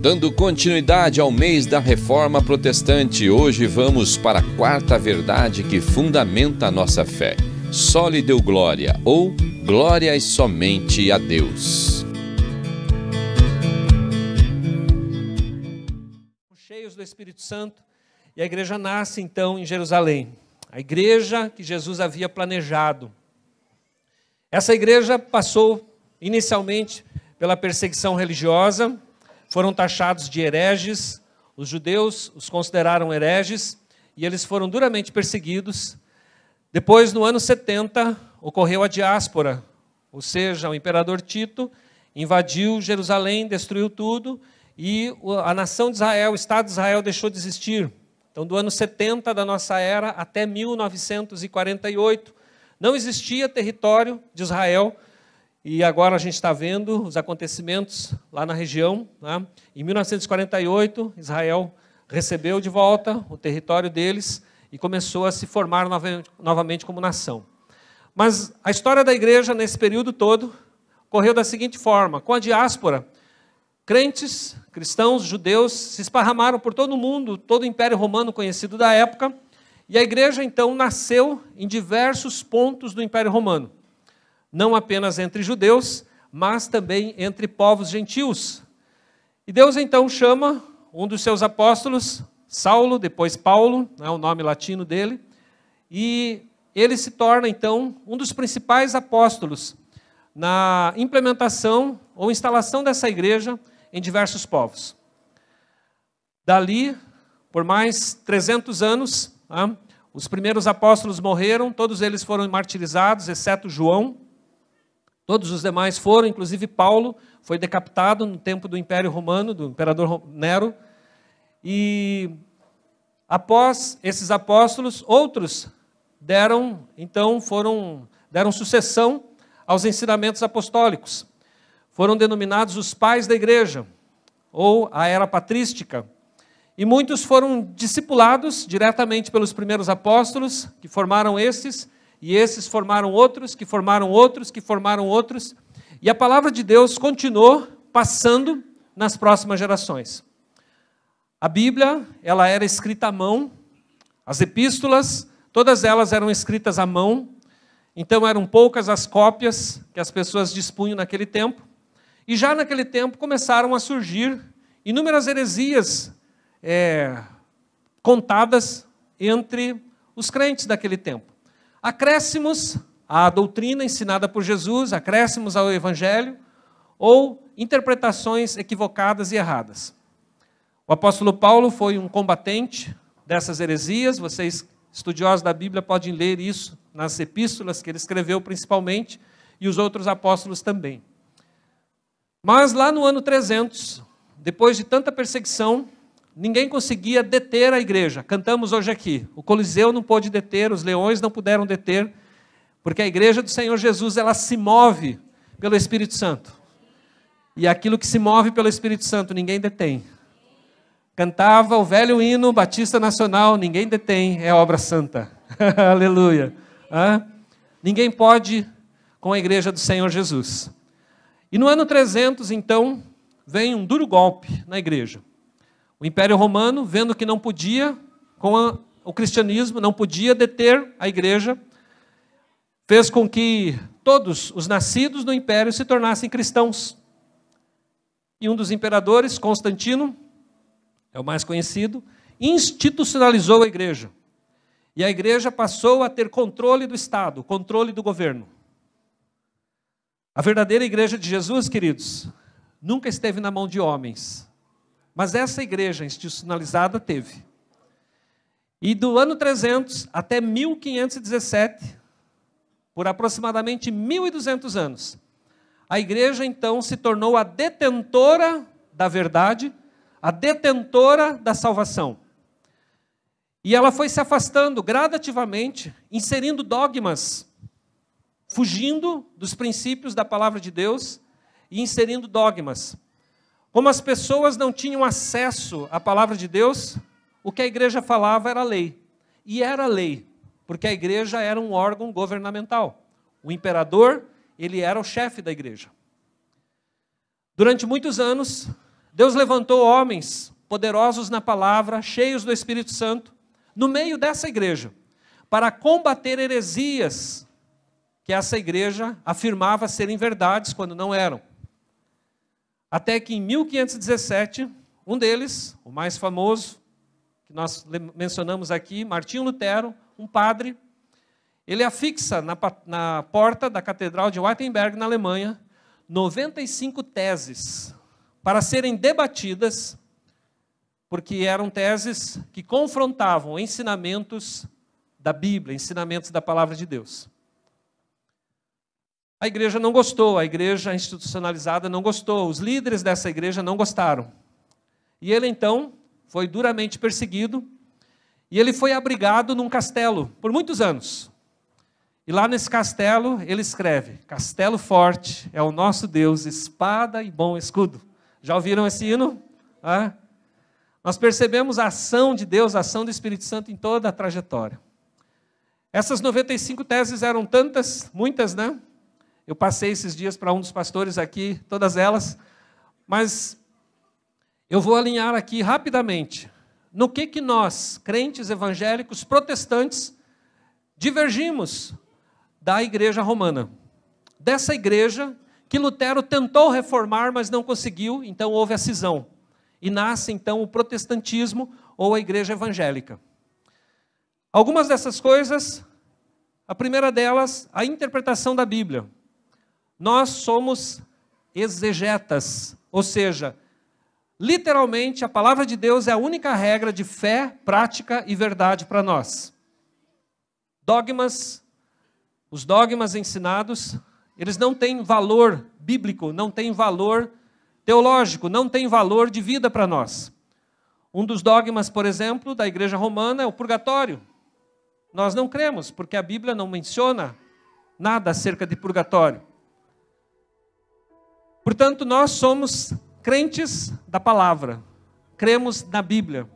Dando continuidade ao mês da Reforma Protestante, hoje vamos para a quarta verdade que fundamenta a nossa fé. Só lhe deu glória, ou glória somente a Deus. Cheios do Espírito Santo, e a igreja nasce então em Jerusalém. A igreja que Jesus havia planejado. Essa igreja passou inicialmente pela perseguição religiosa, foram taxados de hereges, os judeus os consideraram hereges e eles foram duramente perseguidos. Depois, no ano 70, ocorreu a diáspora, ou seja, o imperador Tito invadiu Jerusalém, destruiu tudo e a nação de Israel, o Estado de Israel deixou de existir. Então, do ano 70 da nossa era até 1948, não existia território de Israel. E agora a gente está vendo os acontecimentos lá na região. Né? Em 1948, Israel recebeu de volta o território deles e começou a se formar novamente como nação. Mas a história da igreja nesse período todo correu da seguinte forma: com a diáspora, crentes, cristãos, judeus se esparramaram por todo o mundo, todo o Império Romano conhecido da época, e a igreja então nasceu em diversos pontos do Império Romano. Não apenas entre judeus, mas também entre povos gentios. E Deus então chama um dos seus apóstolos, Saulo, depois Paulo, é o nome latino dele, e ele se torna então um dos principais apóstolos na implementação ou instalação dessa igreja em diversos povos. Dali, por mais 300 anos, os primeiros apóstolos morreram, todos eles foram martirizados, exceto João. Todos os demais foram, inclusive Paulo foi decapitado no tempo do Império Romano, do imperador Nero. E após esses apóstolos, outros deram sucessão aos ensinamentos apostólicos. Foram denominados os pais da igreja, ou a era patrística. E muitos foram discipulados diretamente pelos primeiros apóstolos, que formaram esses, e esses formaram outros, que formaram outros, que formaram outros. E a palavra de Deus continuou passando nas próximas gerações. A Bíblia, ela era escrita à mão. As epístolas, todas elas eram escritas à mão. Então eram poucas as cópias que as pessoas dispunham naquele tempo. E já naquele tempo começaram a surgir inúmeras heresias contadas entre os crentes daquele tempo. Acréscimos à doutrina ensinada por Jesus, acréscimos ao Evangelho, ou interpretações equivocadas e erradas. O apóstolo Paulo foi um combatente dessas heresias. Vocês, estudiosos da Bíblia, podem ler isso nas epístolas que ele escreveu principalmente, e os outros apóstolos também. Mas lá no ano 300, depois de tanta perseguição, ninguém conseguia deter a igreja. Cantamos hoje aqui. O Coliseu não pôde deter, os leões não puderam deter, porque a igreja do Senhor Jesus, ela se move pelo Espírito Santo. E aquilo que se move pelo Espírito Santo, ninguém detém. Cantava o velho hino Batista Nacional, ninguém detém, é obra santa. Aleluia. Ninguém pode com a igreja do Senhor Jesus. E no ano 300, então, vem um duro golpe na igreja. O Império Romano, vendo que não podia, com o cristianismo, não podia deter a igreja, fez com que todos os nascidos no Império se tornassem cristãos. E um dos imperadores, Constantino, é o mais conhecido, institucionalizou a igreja. E a igreja passou a ter controle do Estado, controle do governo. A verdadeira igreja de Jesus, queridos, nunca esteve na mão de homens. Mas essa igreja institucionalizada teve. E do ano 300 até 1517, por aproximadamente 1.200 anos, a igreja então se tornou a detentora da verdade, a detentora da salvação. E ela foi se afastando gradativamente, inserindo dogmas, fugindo dos princípios da palavra de Deus e inserindo dogmas. Como as pessoas não tinham acesso à palavra de Deus, o que a igreja falava era lei. E era lei, porque a igreja era um órgão governamental. O imperador, ele era o chefe da igreja. Durante muitos anos, Deus levantou homens poderosos na palavra, cheios do Espírito Santo, no meio dessa igreja, para combater heresias que essa igreja afirmava serem verdades quando não eram. Até que em 1517, um deles, o mais famoso, que nós mencionamos aqui, Martinho Lutero, um padre, ele afixa na porta da Catedral de Wittenberg, na Alemanha, 95 teses para serem debatidas, porque eram teses que confrontavam ensinamentos da Bíblia, ensinamentos da Palavra de Deus. A igreja não gostou, a igreja institucionalizada não gostou, os líderes dessa igreja não gostaram. E ele então foi duramente perseguido, e ele foi abrigado num castelo por muitos anos. E lá nesse castelo ele escreve: Castelo forte é o nosso Deus, espada e bom escudo. Já ouviram esse hino? Nós percebemos a ação de Deus, a ação do Espírito Santo em toda a trajetória. Essas 95 teses eram tantas, muitas, né? Eu passei esses dias para um dos pastores aqui, todas elas, mas eu vou alinhar aqui rapidamente no que nós, crentes evangélicos protestantes, divergimos da igreja romana. Dessa igreja que Lutero tentou reformar, mas não conseguiu, então houve a cisão. E nasce então o protestantismo ou a igreja evangélica. Algumas dessas coisas, a primeira delas, a interpretação da Bíblia. Nós somos exegetas, ou seja, literalmente a palavra de Deus é a única regra de fé, prática e verdade para nós. Dogmas, os dogmas ensinados, eles não têm valor bíblico, não têm valor teológico, não têm valor de vida para nós. Um dos dogmas, por exemplo, da igreja romana é o purgatório. Nós não cremos, porque a Bíblia não menciona nada acerca de purgatório. Portanto, nós somos crentes da palavra, cremos na Bíblia.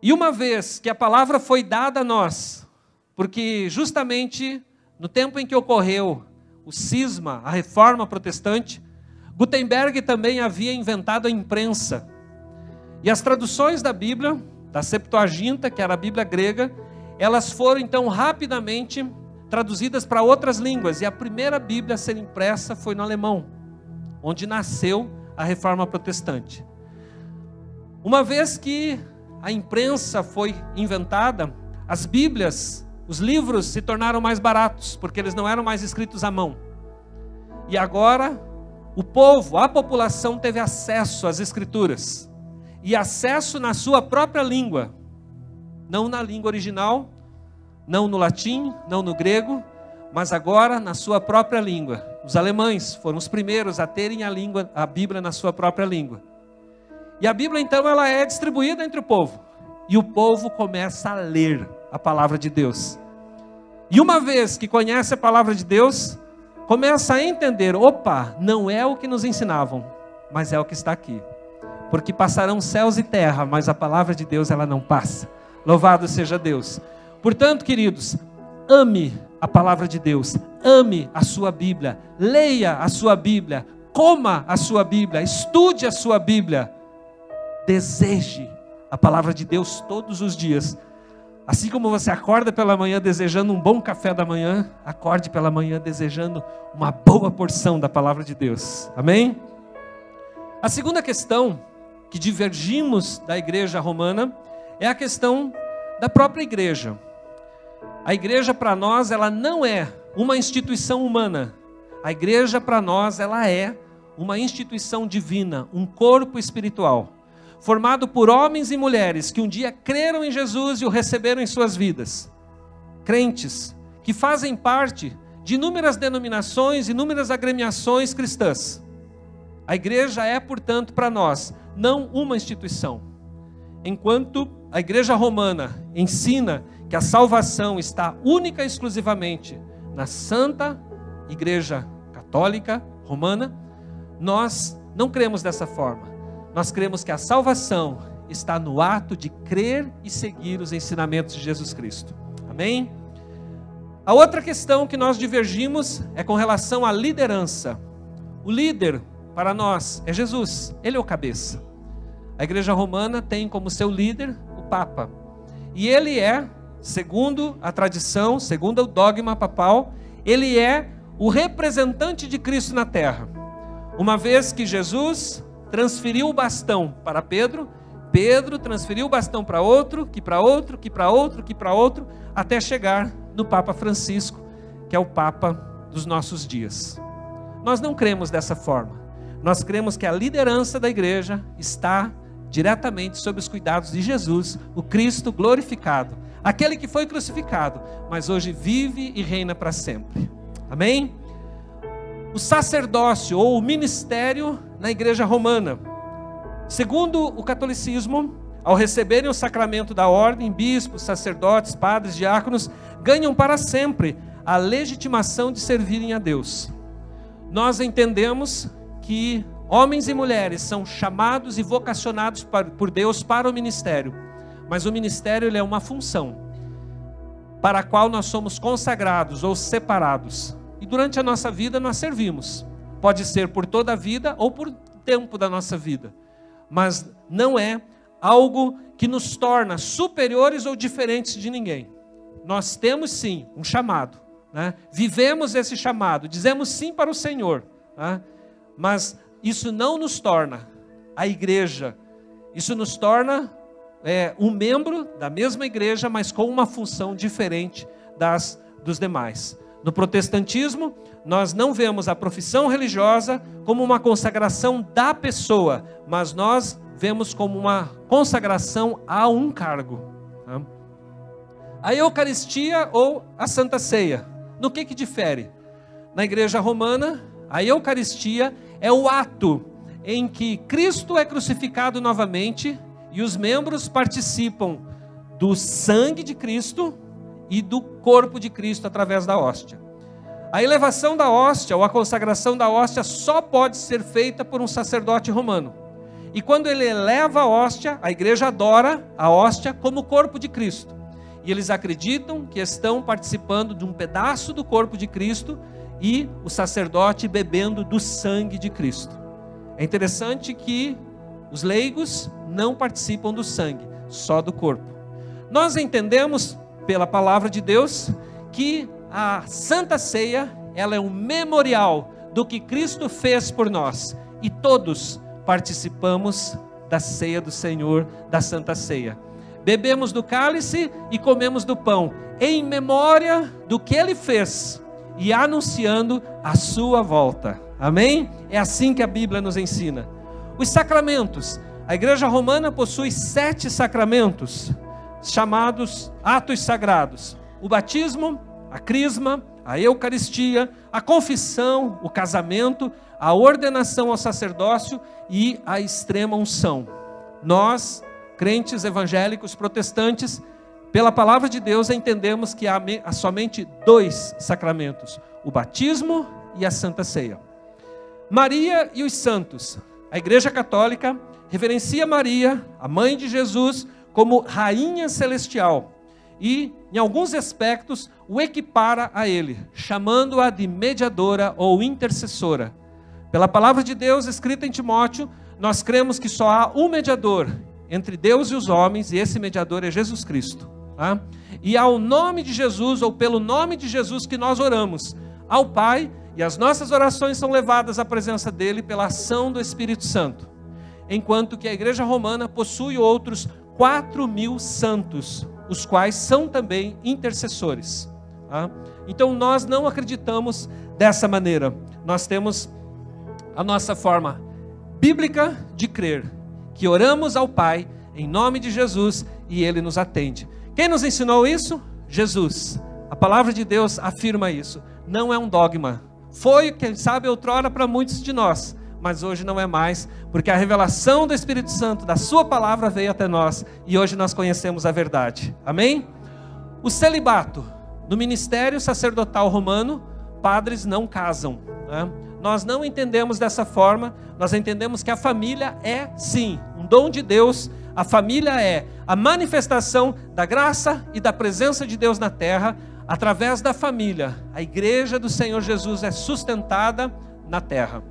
E uma vez que a palavra foi dada a nós, porque justamente no tempo em que ocorreu o cisma, a reforma protestante, Gutenberg também havia inventado a imprensa. E as traduções da Bíblia, da Septuaginta, que era a Bíblia grega, elas foram então rapidamente traduzidas para outras línguas. E a primeira Bíblia a ser impressa foi no alemão, onde nasceu a reforma protestante. Uma vez que a imprensa foi inventada, as Bíblias, os livros se tornaram mais baratos, porque eles não eram mais escritos à mão. E agora, o povo, a população teve acesso às Escrituras. E acesso na sua própria língua. Não na língua original, não no latim, não no grego, mas agora na sua própria língua. Os alemães foram os primeiros a terem a Bíblia na sua própria língua. E a Bíblia então ela é distribuída entre o povo. E o povo começa a ler a palavra de Deus. E uma vez que conhece a palavra de Deus, começa a entender, opa, não é o que nos ensinavam, mas é o que está aqui. Porque passarão céus e terra, mas a palavra de Deus ela não passa. Louvado seja Deus. Portanto, queridos, ame a palavra de Deus, ame a sua Bíblia, leia a sua Bíblia, coma a sua Bíblia, estude a sua Bíblia, deseje a palavra de Deus todos os dias. Assim como você acorda pela manhã desejando um bom café da manhã, acorde pela manhã desejando uma boa porção da palavra de Deus. Amém? A segunda questão que divergimos da igreja romana é a questão da própria igreja. A igreja para nós, ela não é uma instituição humana. A igreja para nós, ela é uma instituição divina, um corpo espiritual, formado por homens e mulheres que um dia creram em Jesus e o receberam em suas vidas. Crentes que fazem parte de inúmeras denominações, inúmeras agremiações cristãs. A igreja é, portanto, para nós, não uma instituição. Enquanto a igreja romana ensina que a salvação está única e exclusivamente na Santa Igreja Católica Romana, nós não cremos dessa forma. Nós cremos que a salvação está no ato de crer e seguir os ensinamentos de Jesus Cristo. Amém? A outra questão que nós divergimos é com relação à liderança. O líder, para nós é Jesus, ele é o cabeça. A Igreja Romana tem como seu líder o Papa. E ele é, segundo a tradição, segundo o dogma papal, ele é o representante de Cristo na terra. Uma vez que Jesus transferiu o bastão para Pedro, Pedro transferiu o bastão para outro, que para outro, que para outro, que para outro, até chegar no Papa Francisco, que é o Papa dos nossos dias. Nós não cremos dessa forma. Nós cremos que a liderança da igreja está diretamente sob os cuidados de Jesus, o Cristo glorificado, aquele que foi crucificado, mas hoje vive e reina para sempre. Amém? O sacerdócio ou o ministério na igreja romana. Segundo o catolicismo, ao receberem o sacramento da ordem, bispos, sacerdotes, padres, diáconos, ganham para sempre a legitimação de servirem a Deus. Nós entendemos que homens e mulheres são chamados e vocacionados por Deus para o ministério, mas o ministério ele é uma função para a qual nós somos consagrados ou separados, e durante a nossa vida nós servimos, pode ser por toda a vida ou por tempo da nossa vida, mas não é algo que nos torna superiores ou diferentes de ninguém. Nós temos sim um chamado, né? Vivemos esse chamado, dizemos sim para o Senhor, né? Mas isso não nos torna a igreja, isso nos torna um membro da mesma igreja, mas com uma função diferente dos demais. No protestantismo, nós não vemos a profissão religiosa como uma consagração da pessoa, mas nós vemos como uma consagração a um cargo. Tá? A Eucaristia ou a Santa Ceia, no que difere? Na igreja romana, a Eucaristia é o ato em que Cristo é crucificado novamente e os membros participam do sangue de Cristo e do corpo de Cristo através da hóstia. A elevação da hóstia ou a consagração da hóstia só pode ser feita por um sacerdote romano. E quando ele eleva a hóstia, a igreja adora a hóstia como o corpo de Cristo. E eles acreditam que estão participando de um pedaço do corpo de Cristo e o sacerdote bebendo do sangue de Cristo. É interessante que os leigos não participam do sangue, só do corpo. Nós entendemos pela palavra de Deus que a Santa Ceia, ela é um memorial do que Cristo fez por nós, e todos participamos da ceia do Senhor, da Santa Ceia. Bebemos do cálice e comemos do pão, em memória do que Ele fez e anunciando a sua volta. Amém? É assim que a Bíblia nos ensina. Os sacramentos. A igreja romana possui 7 sacramentos, chamados atos sagrados. O batismo, a crisma, a eucaristia, a confissão, o casamento, a ordenação ao sacerdócio e a extrema unção. Nós, crentes evangélicos protestantes, pela palavra de Deus, entendemos que há somente 2 sacramentos, o batismo e a Santa Ceia. Maria e os santos. A Igreja Católica reverencia Maria, a mãe de Jesus, como rainha celestial e, em alguns aspectos, o equipara a ele, chamando-a de mediadora ou intercessora. Pela palavra de Deus escrita em Timóteo, nós cremos que só há um mediador entre Deus e os homens, e esse mediador é Jesus Cristo. Tá? E ao nome de Jesus, ou pelo nome de Jesus que nós oramos ao Pai, e as nossas orações são levadas à presença dele pela ação do Espírito Santo. Enquanto que a Igreja Romana possui outros 4.000 santos, os quais são também intercessores. Tá? Então nós não acreditamos dessa maneira. Nós temos a nossa forma bíblica de crer, que oramos ao Pai em nome de Jesus e Ele nos atende. Quem nos ensinou isso? Jesus. A palavra de Deus afirma isso. Não é um dogma. Foi, quem sabe, outrora para muitos de nós, mas hoje não é mais, porque a revelação do Espírito Santo, da sua palavra, veio até nós, e hoje nós conhecemos a verdade. Amém? O celibato. No ministério sacerdotal romano, padres não casam, né? Nós não entendemos dessa forma. Nós entendemos que a família é, sim, um dom de Deus. A família é a manifestação da graça e da presença de Deus na terra. Através da família, a igreja do Senhor Jesus é sustentada na terra.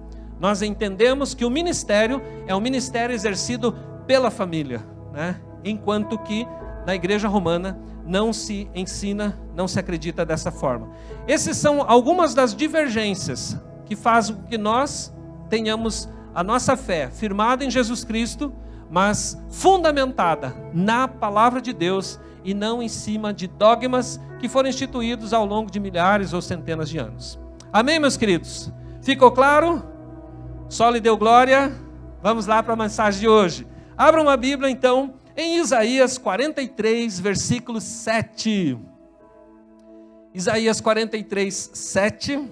nós entendemos que o ministério é um ministério exercido pela família, né? Enquanto que na igreja romana não se ensina, não se acredita dessa forma. Essas são algumas das divergências que fazem com que nós tenhamos a nossa fé firmada em Jesus Cristo, mas fundamentada na palavra de Deus e não em cima de dogmas que foram instituídos ao longo de milhares ou centenas de anos. Amém, meus queridos? Ficou claro? Só lhe deu glória? Vamos lá para a mensagem de hoje. Abra uma Bíblia então em Isaías 43, versículo 7. Isaías 43, 7.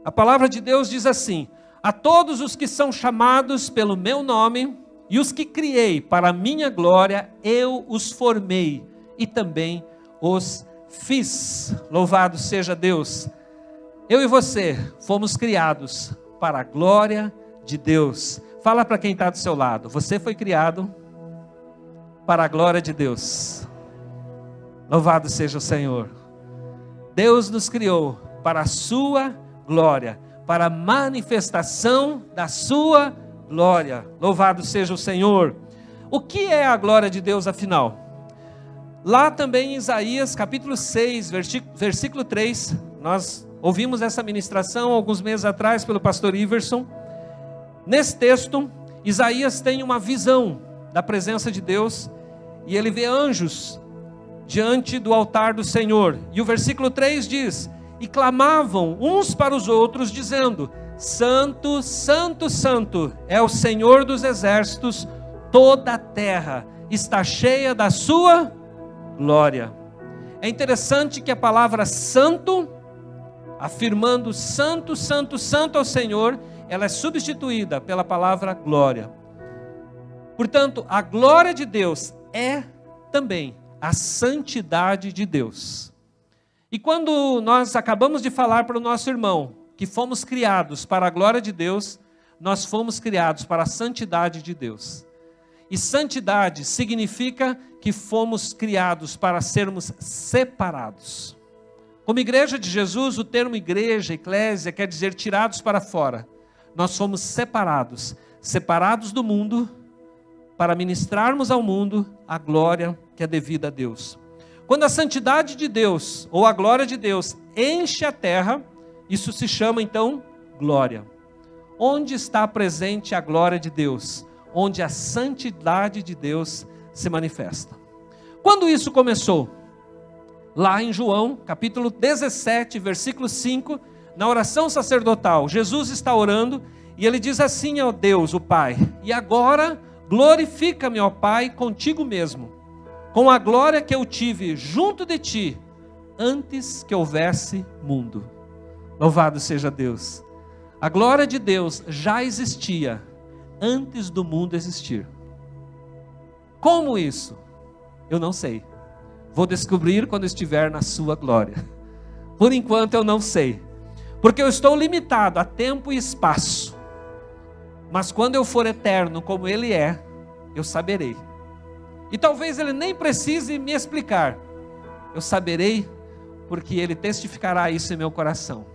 A palavra de Deus diz assim: a todos os que são chamados pelo meu nome e os que criei para a minha glória, eu os formei e também os fiz. Louvado seja Deus. Eu e você fomos criados para a glória de Deus. Fala para quem está do seu lado: você foi criado para a glória de Deus. Louvado seja o Senhor. Deus nos criou para a sua glória, para a manifestação da sua glória. Louvado seja o Senhor. O que é a glória de Deus, afinal? Lá também em Isaías capítulo 6, versículo 3, nós ouvimos essa ministração alguns meses atrás pelo pastor Iverson. Nesse texto, Isaías tem uma visão da presença de Deus e ele vê anjos diante do altar do Senhor. E o versículo 3 diz: e clamavam uns para os outros, dizendo: Santo, Santo, Santo é o Senhor dos exércitos, toda a terra está cheia da sua glória. É interessante que a palavra santo, afirmando santo, santo, santo ao Senhor, ela é substituída pela palavra glória. Portanto, a glória de Deus é também a santidade de Deus. E quando nós acabamos de falar para o nosso irmão que fomos criados para a glória de Deus, nós fomos criados para a santidade de Deus. E santidade significa que fomos criados para sermos separados. Como igreja de Jesus, o termo igreja, eclésia, quer dizer tirados para fora. Nós fomos separados, separados do mundo, para ministrarmos ao mundo a glória que é devida a Deus. Quando a santidade de Deus, ou a glória de Deus, enche a terra, isso se chama então glória. Onde está presente a glória de Deus? Onde a santidade de Deus se manifesta. Quando isso começou? Lá em João, capítulo 17, versículo 5, na oração sacerdotal, Jesus está orando e ele diz assim ao Deus, o Pai: e agora glorifica-me, ó Pai, contigo mesmo, com a glória que eu tive junto de ti, antes que houvesse mundo. Louvado seja Deus. A glória de Deus já existia antes do mundo existir. Como isso? Eu não sei. Vou descobrir quando estiver na sua glória. Por enquanto eu não sei, porque eu estou limitado a tempo e espaço. Mas quando eu for eterno como Ele é, eu saberei. E talvez Ele nem precise me explicar. Eu saberei, porque Ele testificará isso em meu coração.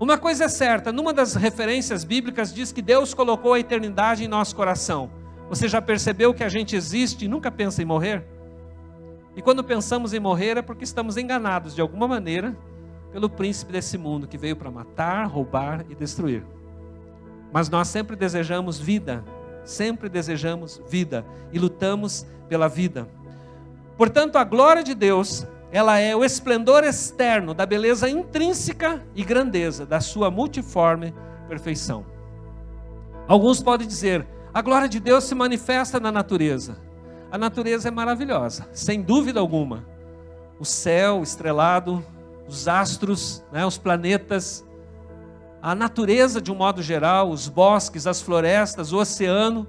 Uma coisa é certa, numa das referências bíblicas diz que Deus colocou a eternidade em nosso coração. Você já percebeu que a gente existe e nunca pensa em morrer? E quando pensamos em morrer é porque estamos enganados de alguma maneira pelo príncipe desse mundo que veio para matar, roubar e destruir. Mas nós sempre desejamos vida e lutamos pela vida. Portanto, a glória de Deus, ela é o esplendor externo da beleza intrínseca e grandeza da sua multiforme perfeição. Alguns podem dizer: a glória de Deus se manifesta na natureza. A natureza é maravilhosa, sem dúvida alguma. O céu estrelado, os astros, os planetas, a natureza de um modo geral, os bosques, as florestas, o oceano,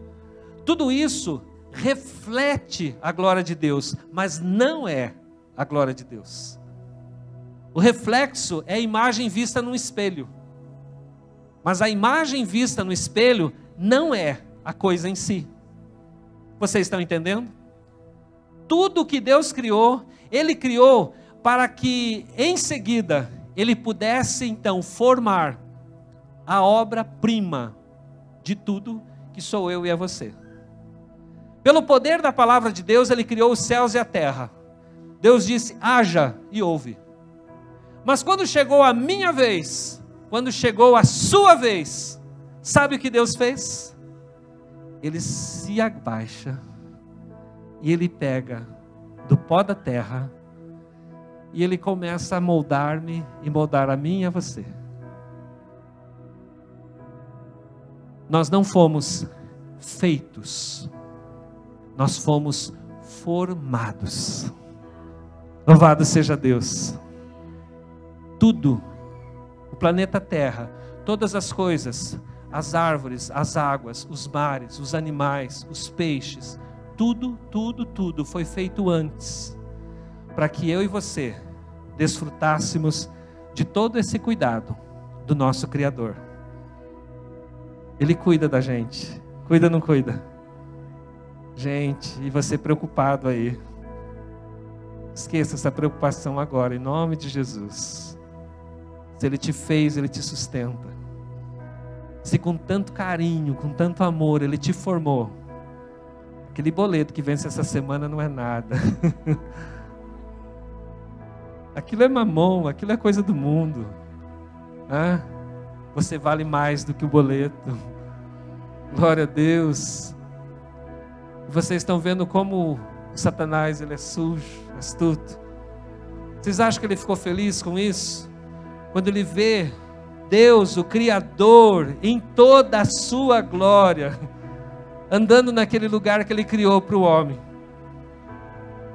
tudo isso reflete a glória de Deus, mas não é a glória de Deus. O reflexo é a imagem vista num espelho, mas a imagem vista no espelho não é a coisa em si. Vocês estão entendendo? Tudo que Deus criou, Ele criou para que em seguida Ele pudesse então formar a obra-prima de tudo que sou eu e é você. Pelo poder da palavra de Deus, Ele criou os céus e a terra. Deus disse, haja, e houve. Mas quando chegou a minha vez, quando chegou a sua vez, sabe o que Deus fez? Ele se abaixa e Ele pega do pó da terra e Ele começa a moldar-me e moldar a mim e a você. Nós não fomos feitos, nós fomos formados. Louvado seja Deus. Tudo, o planeta Terra, todas as coisas, as árvores, as águas, os mares, os animais, os peixes, tudo foi feito antes, para que eu e você desfrutássemos de todo esse cuidado do nosso Criador. Ele cuida da gente, cuida ou não cuida? Gente, e você preocupado aí, esqueça essa preocupação agora, em nome de Jesus. Se Ele te fez, Ele te sustenta. Se com tanto carinho, com tanto amor, Ele te formou, aquele boleto que vence essa semana não é nada. Aquilo é mamão, aquilo é coisa do mundo. Você vale mais do que o boleto. Glória a Deus. Vocês estão vendo como o Satanás, ele é sujo, astuto. Vocês acham que ele ficou feliz com isso? Quando ele vê Deus, o Criador, em toda a sua glória, andando naquele lugar que Ele criou para o homem,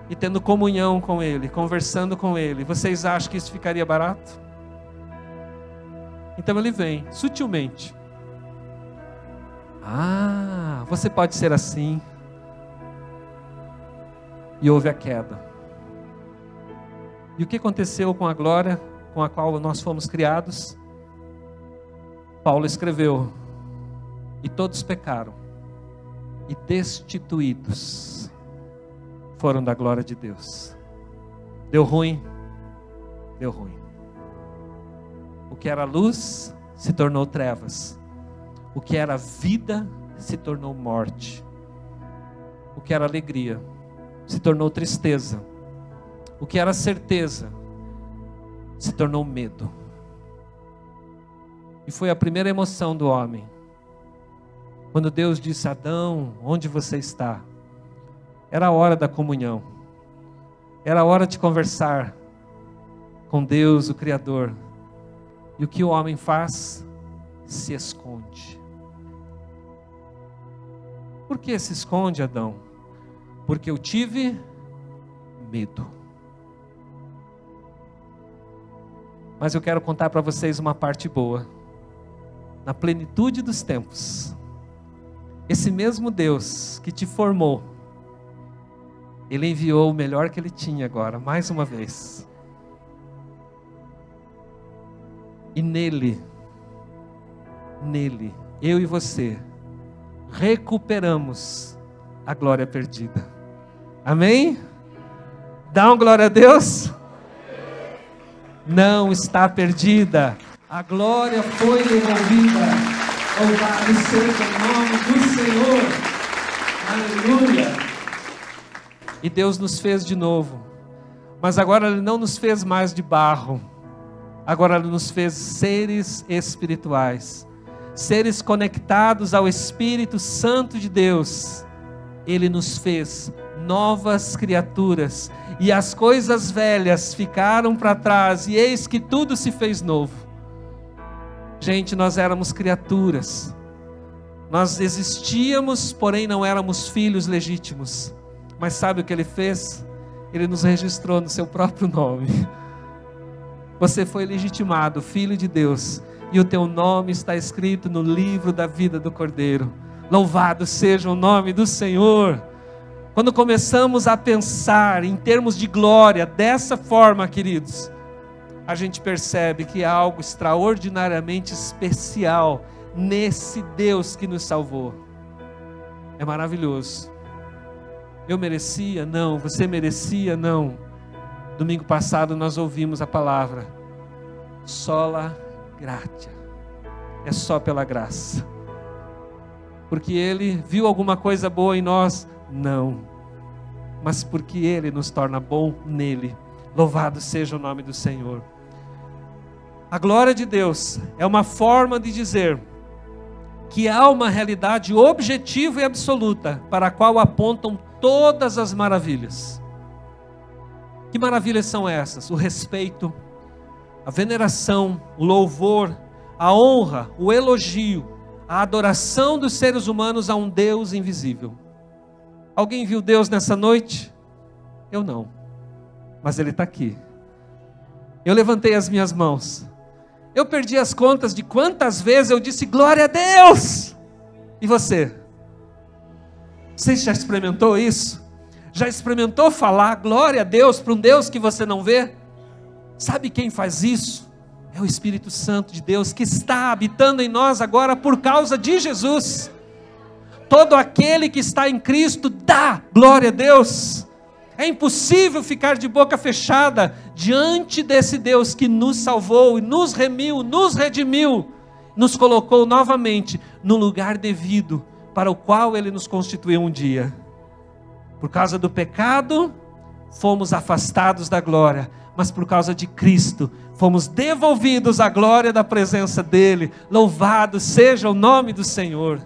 e tendo comunhão com Ele, conversando com Ele, vocês acham que isso ficaria barato? Então Ele vem, sutilmente. Você pode ser assim. E houve a queda. E o que aconteceu com a glória com a qual nós fomos criados? Paulo escreveu, e todos pecaram, e destituídos foram da glória de Deus. Deu ruim? Deu ruim. O que era luz se tornou trevas. O que era vida se tornou morte. O que era alegria se tornou tristeza. O que era certeza se tornou medo. E foi a primeira emoção do homem. Quando Deus disse, Adão, onde você está? Era a hora da comunhão. Era a hora de conversar com Deus, o Criador. E o que o homem faz? Se esconde. Por que se esconde, Adão? Porque eu tive medo. Mas eu quero contar para vocês uma parte boa. Na plenitude dos tempos, esse mesmo Deus que te formou, Ele enviou o melhor que Ele tinha agora, mais uma vez. E nele, eu e você, recuperamos a glória perdida. Amém? Dá uma glória a Deus? Não está perdida. A glória foi devolvida. Louvado seja o nome do Senhor. Aleluia. E Deus nos fez de novo. Mas agora Ele não nos fez mais de barro. Agora Ele nos fez seres espirituais. Seres conectados ao Espírito Santo de Deus. Ele nos fez novas criaturas. E as coisas velhas ficaram para trás. E eis que tudo se fez novo. Gente, nós éramos criaturas. Nós existíamos, porém não éramos filhos legítimos. Mas sabe o que Ele fez? Ele nos registrou no seu próprio nome. Você foi legitimado, filho de Deus. E o teu nome está escrito no livro da vida do Cordeiro. Louvado seja o nome do Senhor. Quando começamos a pensar em termos de glória, dessa forma, queridos, a gente percebe que há algo extraordinariamente especial nesse Deus que nos salvou. É maravilhoso. Eu merecia? Não. Você merecia? Não. Domingo passado nós ouvimos a palavra sola gratia. é só pela graça. Porque Ele viu alguma coisa boa em nós? Não. Mas porque Ele nos torna bom nele. Louvado seja o nome do Senhor. A glória de Deus é uma forma de dizer que há uma realidade objetiva e absoluta para a qual apontam todas as maravilhas. Que maravilhas são essas? O respeito, a veneração, o louvor, a honra, o elogio, a adoração dos seres humanos a um Deus invisível. Alguém viu Deus nessa noite? Eu não, mas Ele está aqui. Eu levantei as minhas mãos. Eu perdi as contas de quantas vezes eu disse glória a Deus. E você? Você já experimentou isso? Já experimentou falar glória a Deus para um Deus que você não vê? Sabe quem faz isso? É o Espírito Santo de Deus que está habitando em nós agora por causa de Jesus. Todo aquele que está em Cristo dá glória a Deus. É impossível ficar de boca fechada diante desse Deus que nos salvou e nos remiu, nos redimiu, nos colocou novamente no lugar devido para o qual Ele nos constituiu um dia. Por causa do pecado, fomos afastados da glória, mas por causa de Cristo, fomos devolvidos à glória da presença dEle. Louvado seja o nome do Senhor.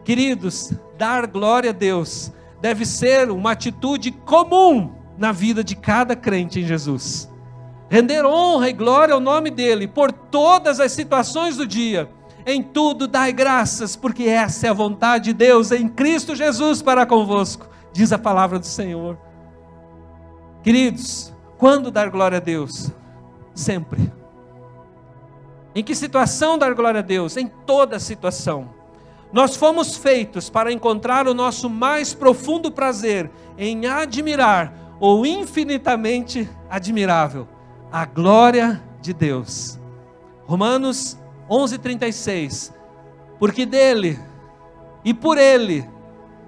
Queridos, dar glória a Deus deve ser uma atitude comum na vida de cada crente em Jesus. Render honra e glória ao nome dEle por todas as situações do dia. Em tudo dai graças, porque essa é a vontade de Deus em Cristo Jesus para convosco, diz a palavra do Senhor. Queridos, quando dar glória a Deus? Sempre. Em que situação dar glória a Deus? Em toda situação. Nós fomos feitos para encontrar o nosso mais profundo prazer em admirar o infinitamente admirável, a glória de Deus. Romanos 11:36. Porque dele, e por ele,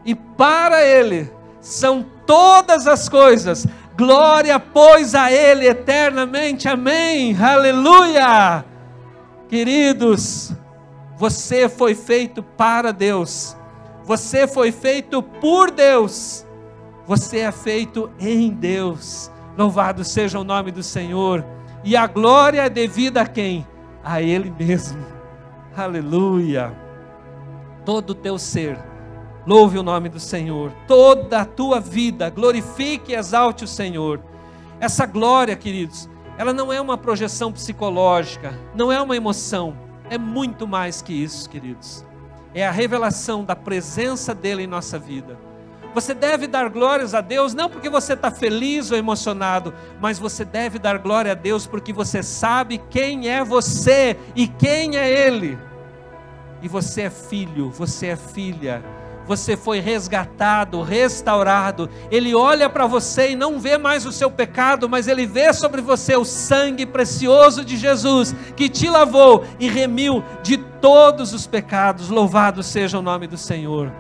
e para ele, são todas as coisas. Glória, pois, a ele eternamente. Amém. Aleluia. Queridos, você foi feito para Deus. Você foi feito por Deus. Você é feito em Deus. Louvado seja o nome do Senhor. E a glória é devida a quem? A Ele mesmo. Aleluia. Todo o teu ser louve o nome do Senhor. Toda a tua vida glorifique e exalte o Senhor. Essa glória, queridos, ela não é uma projeção psicológica, não é uma emoção, é muito mais que isso, queridos. É a revelação da presença dEle em nossa vida. Você deve dar glórias a Deus, não porque você está feliz ou emocionado, mas você deve dar glória a Deus porque você sabe quem é você e quem é Ele. E você é filho, você é filha. Você foi resgatado, restaurado. Ele olha para você e não vê mais o seu pecado, mas Ele vê sobre você o sangue precioso de Jesus, que te lavou e remiu de todos os pecados. Louvado seja o nome do Senhor.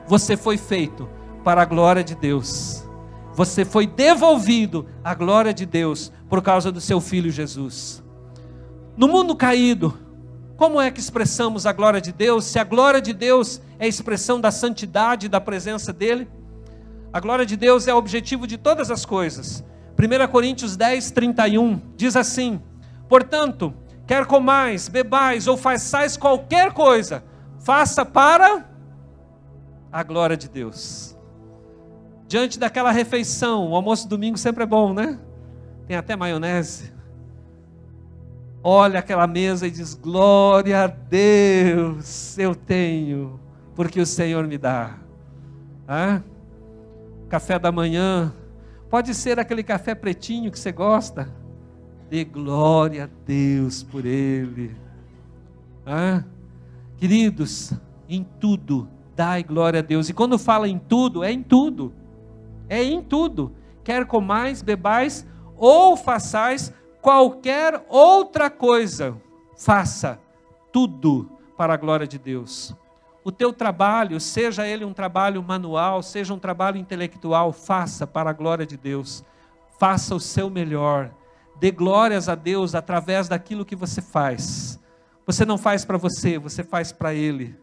Você foi feito para a glória de Deus. Você foi devolvido à glória de Deus por causa do seu Filho Jesus. No mundo caído, como é que expressamos a glória de Deus? Se a glória de Deus é a expressão da santidade e da presença dEle, a glória de Deus é o objetivo de todas as coisas. 1 Coríntios 10:31 diz assim: portanto, quer comais, bebais ou façais qualquer coisa, faça para a glória de Deus. Diante daquela refeição, o almoço de domingo sempre é bom, né? Tem até maionese. Olha aquela mesa e diz: glória a Deus, eu tenho, porque o Senhor me dá. Café da manhã, pode ser aquele café pretinho que você gosta. Dê glória a Deus por ele. Queridos, em tudo, dai glória a Deus. E quando fala em tudo, é em tudo. É em tudo. Quer comais, bebais ou façais qualquer outra coisa, faça tudo para a glória de Deus. O teu trabalho, seja ele um trabalho manual, seja um trabalho intelectual, faça para a glória de Deus. Faça o seu melhor. Dê glórias a Deus através daquilo que você faz. Você não faz para você, você faz para Ele.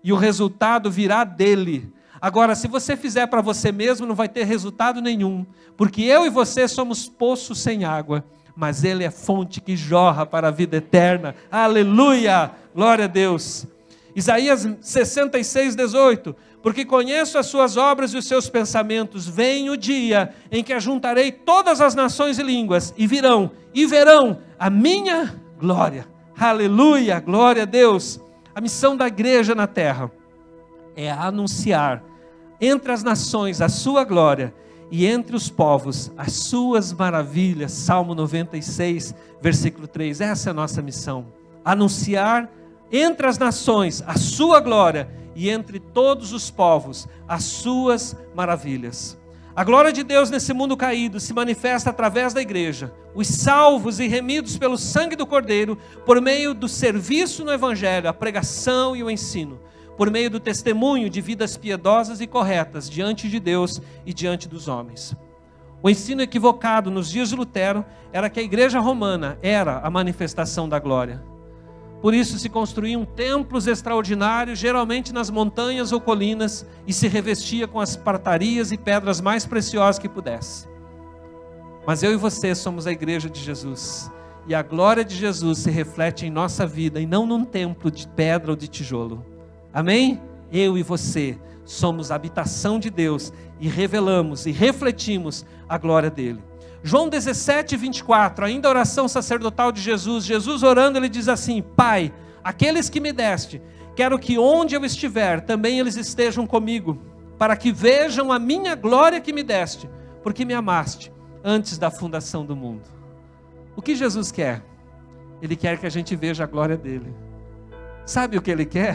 E o resultado virá dele. Agora, se você fizer para você mesmo, não vai ter resultado nenhum. Porque eu e você somos poços sem água. Mas Ele é fonte que jorra para a vida eterna. Aleluia! Glória a Deus. Isaías 66:18. Porque conheço as suas obras e os seus pensamentos. Vem o dia em que ajuntarei todas as nações e línguas. E verão a minha glória. Aleluia, glória a Deus. A missão da igreja na terra é anunciar entre as nações a sua glória e entre os povos as suas maravilhas. Salmo 96, versículo 3. Essa é a nossa missão. Anunciar entre as nações a sua glória e entre todos os povos as suas maravilhas. A glória de Deus nesse mundo caído se manifesta através da igreja, os salvos e remidos pelo sangue do Cordeiro, por meio do serviço no Evangelho, a pregação e o ensino, por meio do testemunho de vidas piedosas e corretas diante de Deus e diante dos homens. O ensino equivocado nos dias de Lutero era que a igreja romana era a manifestação da glória. Por isso se construíam templos extraordinários, geralmente nas montanhas ou colinas, e se revestia com as pratarias e pedras mais preciosas que pudesse. Mas eu e você somos a igreja de Jesus, e a glória de Jesus se reflete em nossa vida, e não num templo de pedra ou de tijolo. Amém? Eu e você somos a habitação de Deus, e revelamos e refletimos a glória dele. João 17:24, ainda a oração sacerdotal de Jesus. Jesus orando, ele diz assim: Pai, aqueles que me deste, quero que onde eu estiver, também eles estejam comigo, para que vejam a minha glória que me deste, porque me amaste antes da fundação do mundo. O que Jesus quer? Ele quer que a gente veja a glória dele. Sabe o que ele quer?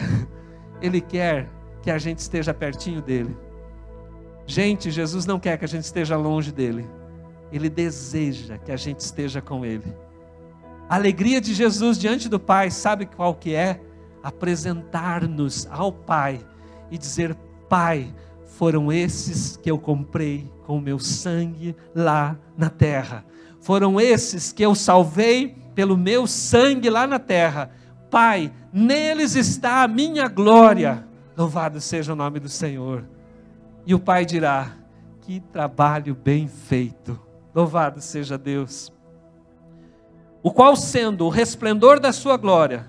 Ele quer que a gente esteja pertinho dele. Gente, Jesus não quer que a gente esteja longe dele. Ele deseja que a gente esteja com Ele. A alegria de Jesus diante do Pai, sabe qual que é? Apresentar-nos ao Pai e dizer: Pai, foram esses que eu comprei com o meu sangue lá na terra. Foram esses que eu salvei pelo meu sangue lá na terra. Pai, neles está a minha glória. Louvado seja o nome do Senhor. E o Pai dirá: que trabalho bem feito. Louvado seja Deus. O qual, sendo o resplendor da sua glória,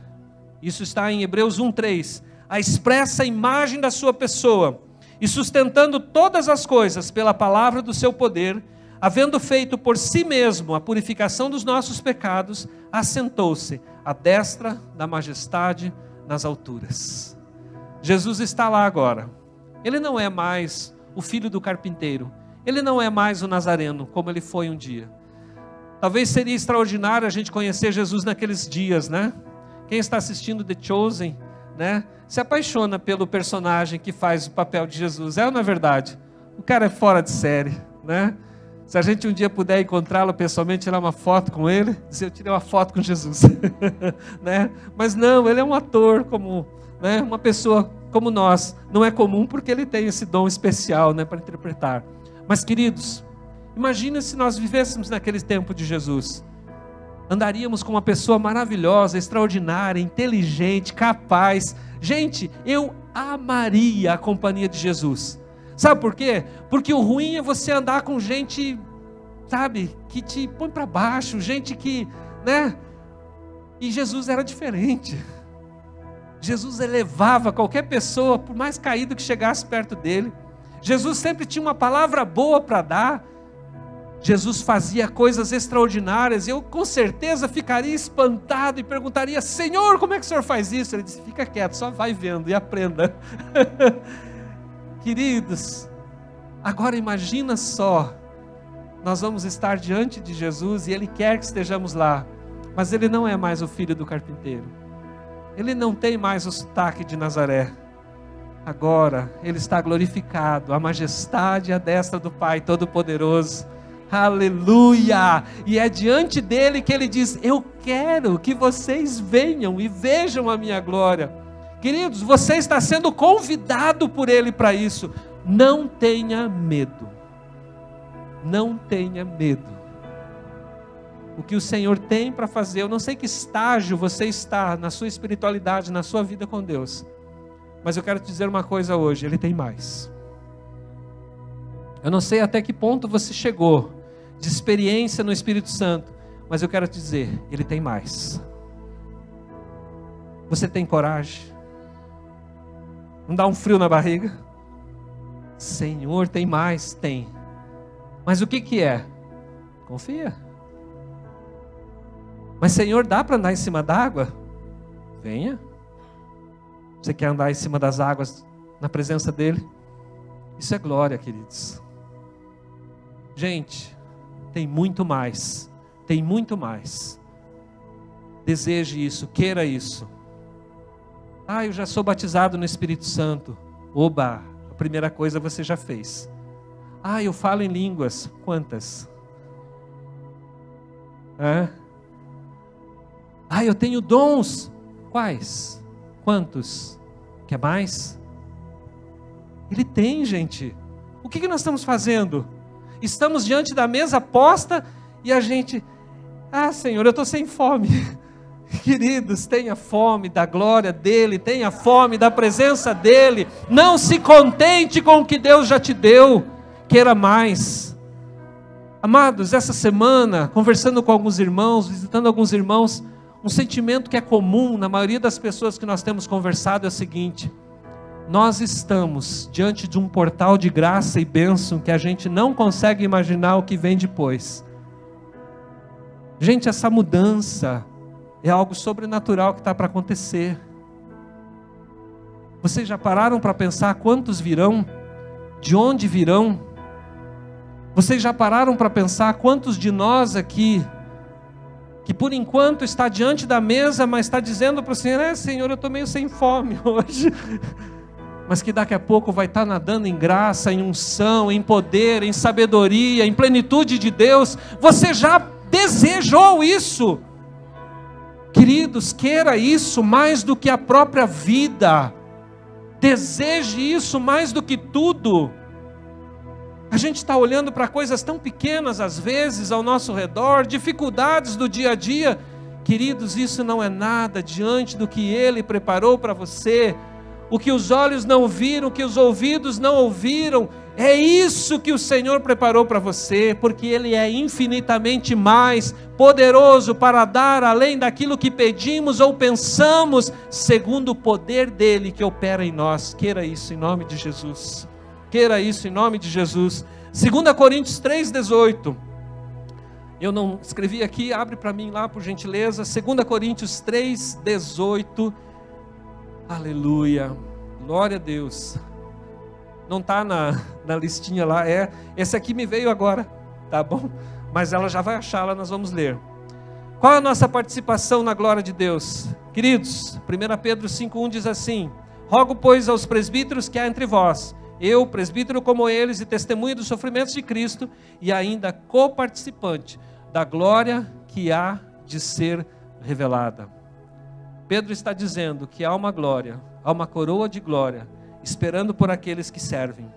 isso está em Hebreus 1:3, a expressa imagem da sua pessoa, e sustentando todas as coisas pela palavra do seu poder, havendo feito por si mesmo a purificação dos nossos pecados, assentou-se à destra da majestade nas alturas. Jesus está lá agora. Ele não é mais o filho do carpinteiro. Ele não é mais o Nazareno, como ele foi um dia. Talvez seria extraordinário a gente conhecer Jesus naqueles dias, né? Quem está assistindo The Chosen, né? Se apaixona pelo personagem que faz o papel de Jesus. É ou não é verdade? O cara é fora de série, né? Se a gente um dia puder encontrá-lo pessoalmente, tirar uma foto com ele, dizer: eu tirei uma foto com Jesus. Né? Mas não, ele é um ator como, né? Uma pessoa como nós. Não é comum porque ele tem esse dom especial, né? Para interpretar. Mas, queridos, imagina se nós vivêssemos naquele tempo de Jesus. Andaríamos com uma pessoa maravilhosa, extraordinária, inteligente, capaz. Gente, eu amaria a companhia de Jesus. Sabe por quê? Porque o ruim é você andar com gente, sabe, que te põe para baixo, gente que, né? E Jesus era diferente. Jesus elevava qualquer pessoa, por mais caído que chegasse perto dele. Jesus sempre tinha uma palavra boa para dar. Jesus fazia coisas extraordinárias. Eu com certeza ficaria espantado e perguntaria: Senhor, como é que o Senhor faz isso? Ele disse: fica quieto, só vai vendo e aprenda. Queridos, agora imagina só, nós vamos estar diante de Jesus e Ele quer que estejamos lá, mas Ele não é mais o filho do carpinteiro. Ele não tem mais o sotaque de Nazaré. Agora Ele está glorificado, a majestade à destra do Pai Todo-Poderoso. Aleluia! E é diante dele que Ele diz: eu quero que vocês venham e vejam a minha glória. Queridos, você está sendo convidado por Ele para isso. Não tenha medo. Não tenha medo. o que o Senhor tem para fazer. Eu não sei que estágio você está na sua espiritualidade, na sua vida com Deus, mas eu quero te dizer uma coisa hoje: Ele tem mais. Eu não sei até que ponto você chegou de experiência no Espírito Santo, mas eu quero te dizer, Ele tem mais. Você tem coragem? Não dá um frio na barriga? Senhor, tem mais? Tem. Mas o que é? Confia. Mas Senhor, dá para andar em cima d'água? Venha. Você quer andar em cima das águas na presença dEle? Isso é glória, queridos. Gente, tem muito mais. Tem muito mais. Deseje isso, queira isso. Eu já sou batizado no Espírito Santo. Oba, a primeira coisa você já fez. Eu falo em línguas. Quantas? Eu tenho dons. Quais? Quantos? Quer mais? Ele tem, gente. O que nós estamos fazendo? Estamos diante da mesa posta e a gente... Senhor, eu estou sem fome. Queridos, tenha fome da glória dEle, tenha fome da presença dEle. Não se contente com o que Deus já te deu. Queira mais. Amados, essa semana, conversando com alguns irmãos, visitando alguns irmãos, um sentimento que é comum na maioria das pessoas que nós temos conversado é o seguinte: nós estamos diante de um portal de graça e bênção que a gente não consegue imaginar o que vem depois. Gente, essa mudança é algo sobrenatural que está para acontecer. Vocês já pararam para pensar quantos virão? De onde virão? Vocês já pararam para pensar quantos de nós aqui, que por enquanto está diante da mesa, mas está dizendo para o Senhor: Senhor, eu estou meio sem fome hoje, mas que daqui a pouco vai estar nadando em graça, em unção, em poder, em sabedoria, em plenitude de Deus. Você já desejou isso? Queridos, queira isso mais do que a própria vida. Deseje isso mais do que tudo. A gente está olhando para coisas tão pequenas às vezes ao nosso redor, dificuldades do dia a dia. Queridos, isso não é nada diante do que Ele preparou para você. O que os olhos não viram, o que os ouvidos não ouviram, é isso que o Senhor preparou para você, porque Ele é infinitamente mais poderoso para dar além daquilo que pedimos ou pensamos, segundo o poder dEle que opera em nós. Queira isso em nome de Jesus. Queira isso em nome de Jesus. 2 Coríntios 3,18. Eu não escrevi aqui, abre para mim lá por gentileza. 2 Coríntios 3,18. Aleluia, glória a Deus. Não está na listinha lá, esse aqui me veio agora, tá bom? Mas ela já vai achá-la, nós vamos ler. Qual é a nossa participação na glória de Deus? Queridos, 1 Pedro 5,1 diz assim: rogo, pois, aos presbíteros que há entre vós, eu, presbítero como eles, e testemunha dos sofrimentos de Cristo, e ainda coparticipante da glória que há de ser revelada. Pedro está dizendo que há uma glória, há uma coroa de glória, esperando por aqueles que servem.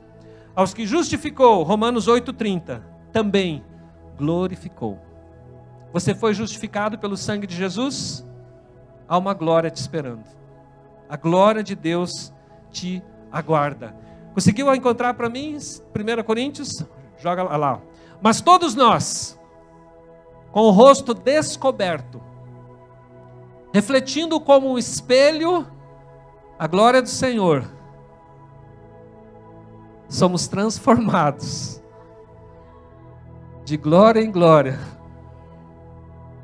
Aos que justificou, Romanos 8,30, também glorificou. Você foi justificado pelo sangue de Jesus? Há uma glória te esperando. A glória de Deus te aguarda. Conseguiu encontrar para mim? 1 Coríntios? Joga lá. Mas todos nós, com o rosto descoberto, refletindo como um espelho a glória do Senhor, somos transformados de glória em glória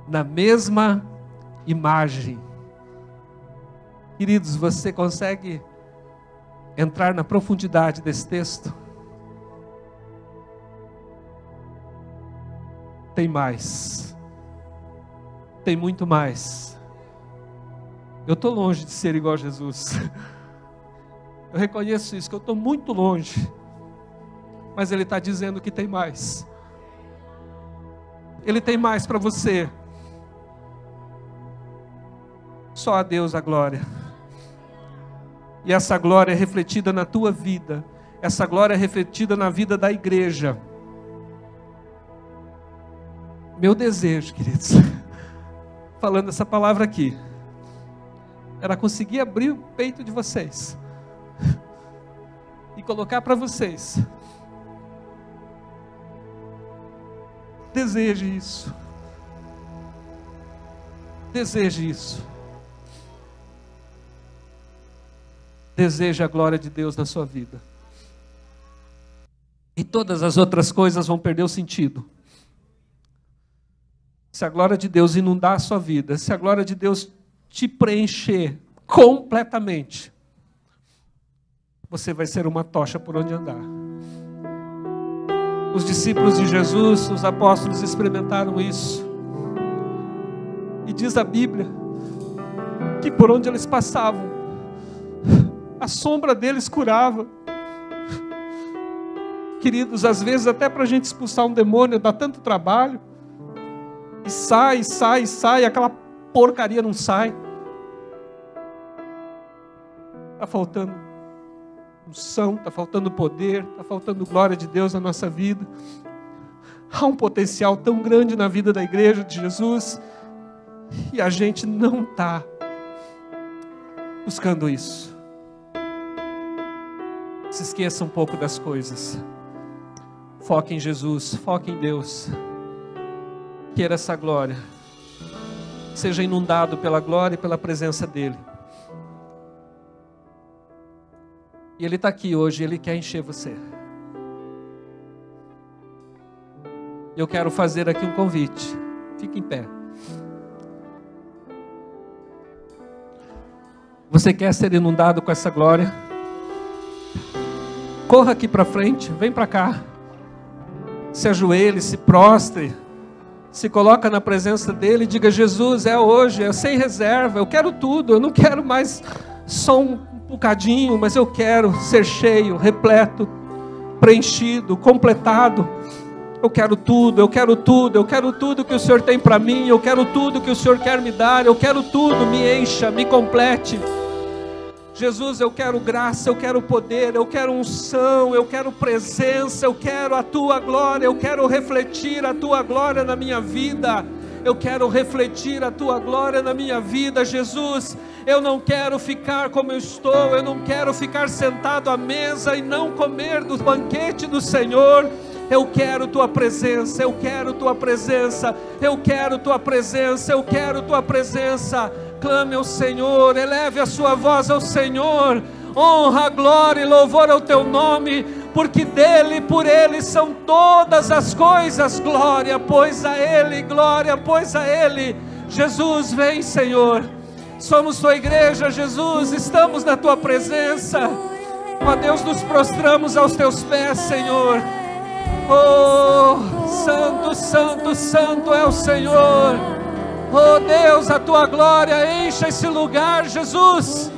na mesma imagem. Queridos, você consegue entrar na profundidade desse texto? Tem mais. Tem muito mais. Eu estou longe de ser igual a Jesus. Eu reconheço isso, que eu estou muito longe. Mas Ele está dizendo que tem mais. Ele tem mais para você. Só a Deus a glória. E essa glória é refletida na tua vida. Essa glória é refletida na vida da igreja. Meu desejo, queridos, falando essa palavra aqui, era conseguir abrir o peito de vocês e colocar para vocês. Deseje isso. Deseje isso. Deseje a glória de Deus na sua vida. E todas as outras coisas vão perder o sentido. Se a glória de Deus inundar a sua vida, se a glória de Deus te preencher completamente, você vai ser uma tocha por onde andar. Os discípulos de Jesus, os apóstolos experimentaram isso. E diz a Bíblia que por onde eles passavam, a sombra deles curava. Queridos, às vezes até para a gente expulsar um demônio dá tanto trabalho. E sai, aquela porcaria não sai. Está faltando unção, está faltando poder, está faltando glória de Deus na nossa vida. Há um potencial tão grande na vida da igreja de Jesus e a gente não está buscando isso. Se esqueça um pouco das coisas. Foque em Jesus, foque em Deus. Queira essa glória. Seja inundado pela glória e pela presença dEle. E Ele está aqui hoje, Ele quer encher você. Eu quero fazer aqui um convite. Fique em pé. Você quer ser inundado com essa glória? Corra aqui para frente, vem para cá. Se ajoelhe, se prostre, se coloca na presença dEle e diga: Jesus, é hoje, é sem reserva, eu quero tudo, eu não quero mais só um bocadinho, mas eu quero ser cheio, repleto, preenchido, completado. Eu quero tudo, eu quero tudo, eu quero tudo que o Senhor tem para mim, eu quero tudo que o Senhor quer me dar, eu quero tudo, me encha, me complete. Jesus, eu quero graça, eu quero poder, eu quero unção, eu quero presença, eu quero a Tua glória, eu quero refletir a Tua glória na minha vida, eu quero refletir a Tua glória na minha vida. Jesus, eu não quero ficar como eu estou, eu não quero ficar sentado à mesa e não comer do banquete do Senhor. Eu quero Tua presença, eu quero Tua presença, eu quero Tua presença, eu quero Tua presença. Clame ao Senhor, eleve a sua voz ao Senhor, honra, glória e louvor ao Teu nome, porque dEle, por Ele são todas as coisas. Glória, pois a Ele, glória, pois a Ele. Jesus, vem, Senhor, somos Tua igreja, Jesus, estamos na Tua presença. Ó Deus, nos prostramos aos Teus pés, Senhor. Oh, santo, santo, santo é o Senhor. Oh Deus, a Tua glória encha esse lugar, Jesus.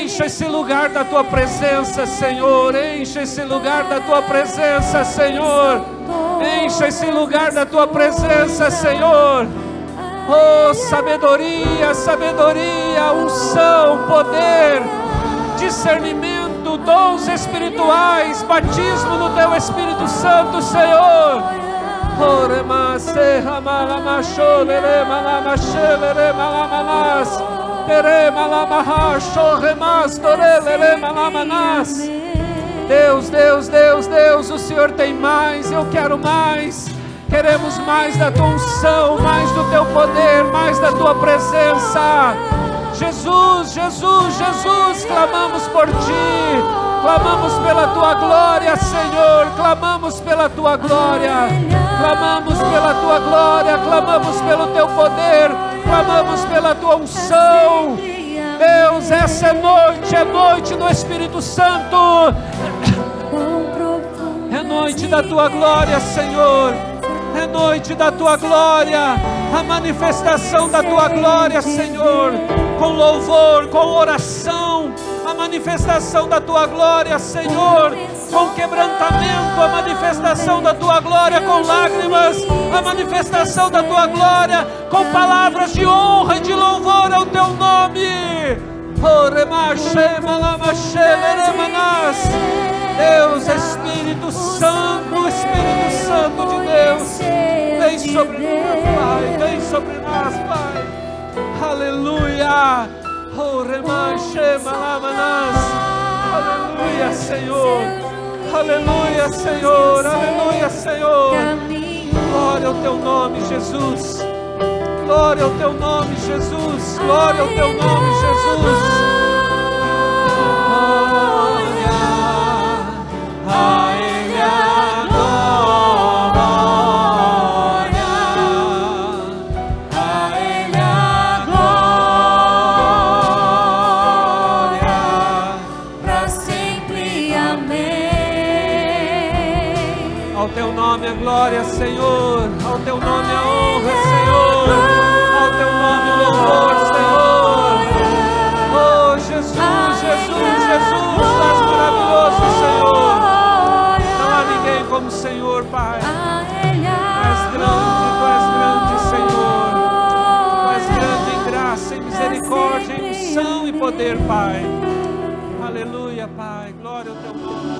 Encha esse lugar da Tua presença, Senhor. Encha esse lugar da Tua presença, Senhor. Encha esse lugar da Tua presença, Senhor. Oh, sabedoria, sabedoria, unção, poder, discernimento, dons espirituais, batismo no Teu Espírito Santo, Senhor. Deus, Deus, Deus, Deus, o Senhor tem mais, eu quero mais. Queremos mais da Tua unção, mais do Teu poder, mais da Tua presença. Jesus, Jesus, Jesus, clamamos por Ti, clamamos pela Tua glória, Senhor, clamamos pela Tua glória, clamamos pela Tua glória, clamamos pelo Teu poder, clamamos pela Tua unção. Deus, essa é noite no Espírito Santo, é noite da Tua glória, Senhor, é noite da Tua glória, a manifestação da Tua glória, Senhor, com louvor, com oração, a manifestação da Tua glória, Senhor, com quebrantamento, a manifestação da Tua glória, com lágrimas, a manifestação da Tua glória, com palavras de honra e de louvor ao Teu nome. Deus, Espírito Santo de Deus, vem sobre nós, Pai, vem sobre nós, Pai. Aleluia. Oh, remanche, malamanas. Aleluia, Senhor. Aleluia, Senhor. Aleluia, Senhor. Glória ao teu nome, Jesus. Glória ao teu nome, Jesus. Glória ao teu nome, Jesus. A Ele a glória, a Ele a glória, para sempre. Amém. Ao teu nome a glória, Senhor. Ao teu nome a honra, Senhor. Ao teu nome o louvor, Senhor. Oh, Jesus, Jesus, Jesus, tu és maravilhoso, Senhor. Como o Senhor, Pai. Tu és grande, Senhor. Tu és grande em graça, em misericórdia, em unção e poder, Pai. Aleluia, Pai. Glória ao teu nome.